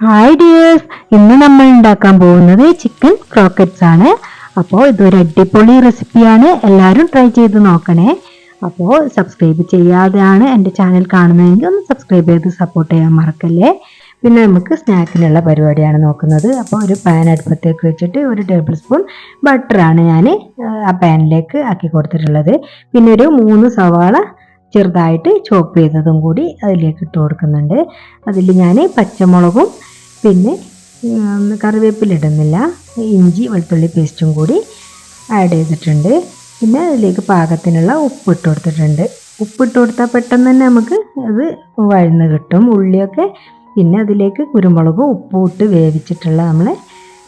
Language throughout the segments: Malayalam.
ഹായ് ഡിയേഴ്സ്, ഇന്ന് നമ്മൾ ഉണ്ടാക്കാൻ പോകുന്നത് ചിക്കൻ ക്രോക്കറ്റ്സ് ആണ്. അപ്പോൾ ഇതൊരു അടിപൊളി റെസിപ്പിയാണ്, എല്ലാവരും ട്രൈ ചെയ്ത് നോക്കണേ. അപ്പോൾ സബ്സ്ക്രൈബ് ചെയ്യാതെയാണ് എൻ്റെ ചാനൽ കാണുന്നതെങ്കിൽ ഒന്ന് സബ്സ്ക്രൈബ് ചെയ്ത് സപ്പോർട്ട് ചെയ്യാൻ മറക്കല്ലേ. പിന്നെ നമുക്ക് സ്നാക്കിനുള്ള പരിപാടിയാണ് നോക്കുന്നത്. അപ്പോൾ ഒരു പാൻ അടുപ്പത്തേക്ക് വെച്ചിട്ട് 1 ടേബിൾ സ്പൂൺ ബട്ടറാണ് ഞാൻ ആ പാനിലേക്ക് ആക്കി കൊടുത്തിട്ടുള്ളത്. പിന്നെ ഒരു 3 സവാള ചെറുതായിട്ട് ചോപ്പ് ചെയ്തതും കൂടി അതിലേക്ക് ഇട്ട് കൊടുക്കുന്നുണ്ട്. അതിൽ ഞാൻ പച്ചമുളകും പിന്നെ കറിവേപ്പില ഇടുന്നില്ല, ഇഞ്ചി വെളുത്തുള്ളി പേസ്റ്റും കൂടി ആഡ് ചെയ്തിട്ടുണ്ട്. പിന്നെ അതിലേക്ക് പാകത്തിനുള്ള ഉപ്പ് ഇട്ട് കൊടുത്തിട്ടുണ്ട്. ഉപ്പിട്ട് കൊടുത്താൽ പെട്ടെന്ന് തന്നെ നമുക്ക് അത് വഴന്ന് കിട്ടും ഉള്ളിയൊക്കെ. പിന്നെ അതിലേക്ക് കുരുമുളകും ഉപ്പും ഇട്ട് വേവിച്ചിട്ടുള്ള നമ്മൾ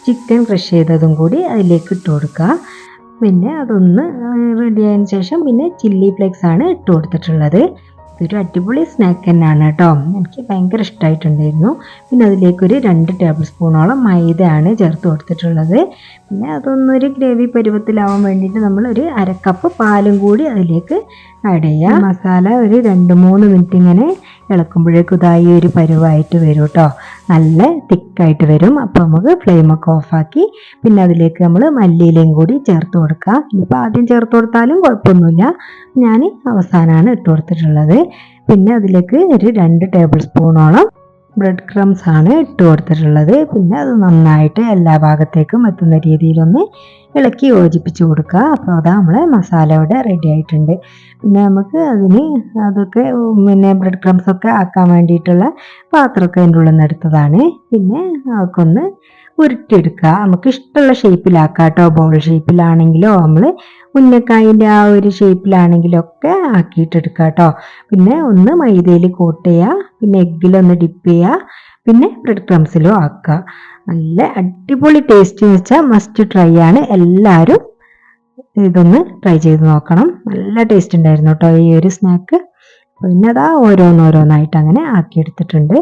ചിക്കൻ ക്രഷ് ചെയ്തതും കൂടി അതിലേക്ക് ഇട്ട് കൊടുക്കുക. പിന്നെ അതൊന്ന് റെഡി ആയതിനു ശേഷം പിന്നെ ചില്ലി ഫ്ലേക്സ് ആണ് ഇട്ട് കൊടുത്തിട്ടുള്ളത്. ഇതൊരു അടിപൊളി സ്നാക്ക് തന്നെയാണ് കേട്ടോ, എനിക്ക് ഭയങ്കര ഇഷ്ടമായിട്ടുണ്ടായിരുന്നു. പിന്നെ അതിലേക്കൊരു 2 ടേബിൾ സ്പൂണോളം മൈദയാണ് ചേർത്ത് കൊടുത്തിട്ടുള്ളത്. പിന്നെ അതൊന്നൊരു ഗ്രേവി പരുവത്തിലാവാൻ വേണ്ടിയിട്ട് നമ്മളൊരു 1/2 കപ്പ് പാലും കൂടി അതിലേക്ക് ആഡ് ചെയ്യാം. മസാല ഒരു 2-3 മിനിറ്റ് ഇങ്ങനെ ഇളക്കുമ്പോഴേക്കും ഇതായി ഒരു പരുവായിട്ട് വരും കേട്ടോ, നല്ല തിക്കായിട്ട് വരും. അപ്പോൾ നമുക്ക് ഫ്ലെയിമൊക്കെ ഓഫാക്കി പിന്നെ അതിലേക്ക് നമ്മൾ മല്ലിയിലയും കൂടി ചേർത്ത് കൊടുക്കുക. ഇനിയിപ്പോൾ ആദ്യം ചേർത്ത് കൊടുത്താലും കുഴപ്പമൊന്നുമില്ല, ഞാൻ അവസാനമാണ് ഇട്ട് കൊടുത്തിട്ടുള്ളത്. പിന്നെ അതിലേക്ക് ഒരു 2 ടേബിൾ സ്പൂണോളം ബ്രെഡ് ക്രംസ് ആണ് ഇട്ട് കൊടുത്തിട്ടുള്ളത്. പിന്നെ അത് നന്നായിട്ട് എല്ലാ ഭാഗത്തേക്കും എത്തുന്ന രീതിയിലൊന്ന് ഇളക്കി യോജിപ്പിച്ച് കൊടുക്കുക. അപ്പോൾ അതാ നമ്മളെ മസാല ഇവിടെ റെഡി ആയിട്ടുണ്ട്. പിന്നെ നമുക്ക് അതൊക്കെ പിന്നെ ബ്രെഡ് ക്രംസ് ഒക്കെ ആക്കാൻ വേണ്ടിയിട്ടുള്ള പാത്രമൊക്കെ അതിൻ്റെ ഉള്ളിൽ നിന്ന് എടുത്തതാണ്. പിന്നെ അതൊക്കെ ഉരുട്ടിയെടുക്കുക, നമുക്ക് ഇഷ്ടമുള്ള ഷേപ്പിലാക്കാം കേട്ടോ. ബോൾ ഷേപ്പിലാണെങ്കിലോ നമ്മൾ ഉന്നക്കായിൻ്റെ ആ ഒരു ഷേപ്പിലാണെങ്കിലോ ഒക്കെ ആക്കിയിട്ടെടുക്കുക കേട്ടോ. പിന്നെ ഒന്ന് മൈദയിൽ കോട്ട് ചെയ്യുക, പിന്നെ എഗ്ഗിലൊന്ന് ഡിപ്പ് ചെയ്യുക, പിന്നെ ബ്രെഡ് ക്രംസിലും ആക്കുക. നല്ല അടിപൊളി ടേസ്റ്റ് എന്ന് വെച്ചാൽ മസ്റ്റ് ട്രൈ ആണ്. എല്ലാവരും ഇതൊന്ന് ട്രൈ ചെയ്ത് നോക്കണം. നല്ല ടേസ്റ്റ് ഉണ്ടായിരുന്നു കേട്ടോ ഈ ഒരു സ്നാക്ക്. പിന്നെ അതാ ഓരോന്നോരോന്നായിട്ട് അങ്ങനെ ആക്കിയെടുത്തിട്ടുണ്ട്.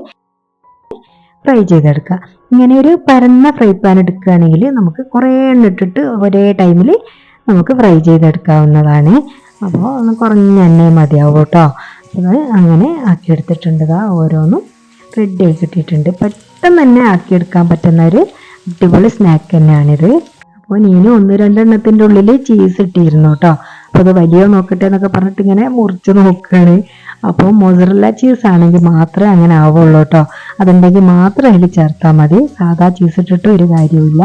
ഫ്രൈ ചെയ്തെടുക്കുക. ഇങ്ങനെ ഒരു പരന്ന ഫ്രൈ പാൻ എടുക്കുകയാണെങ്കിൽ നമുക്ക് കുറേ എണ്ണ ഇട്ടിട്ട് ഒരേ ടൈമിൽ നമുക്ക് ഫ്രൈ ചെയ്തെടുക്കാവുന്നതാണ്. അപ്പോൾ ഒന്ന് കുറഞ്ഞ എണ്ണയും മതിയാവും കേട്ടോ. അത് അങ്ങനെ ആക്കിയെടുത്തിട്ടുണ്ട്. ഓരോന്നും റെഡി ആയി കിട്ടിയിട്ടുണ്ട്. പെട്ടെന്ന് തന്നെ ആക്കിയെടുക്കാൻ പറ്റുന്ന ഒരു അടിപൊളി സ്നാക്ക് തന്നെയാണിത്. അപ്പോൾ ഞാൻ 1-2 എണ്ണത്തിൻ്റെ ഉള്ളിൽ ചീസ് ഇട്ടിരുന്നു കേട്ടോ. അപ്പോൾ അത് വലിയ നോക്കട്ടെ എന്നൊക്കെ പറഞ്ഞിട്ട് ഇങ്ങനെ മുറിച്ച് നോക്കുകയാണ്. അപ്പോൾ മൊസറല്ല ചീസ് ആണെങ്കിൽ മാത്രമേ അങ്ങനെ ആവുള്ളൂ കേട്ടോ, അതുണ്ടെങ്കിൽ മാത്രം അതിൽ ചേർത്താൽ മതി. സാധാ ചീസ് ഇട്ടിട്ട് ഒരു കാര്യമില്ല.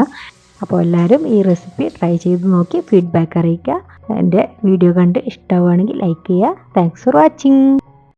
അപ്പോൾ എല്ലാവരും ഈ റെസിപ്പി ട്രൈ ചെയ്ത് നോക്കി ഫീഡ്ബാക്ക് അറിയിക്കുക. എൻ്റെ വീഡിയോ കണ്ട് ഇഷ്ടമാവുകയാണെങ്കിൽ ലൈക്ക് ചെയ്യുക. Thanks for watching.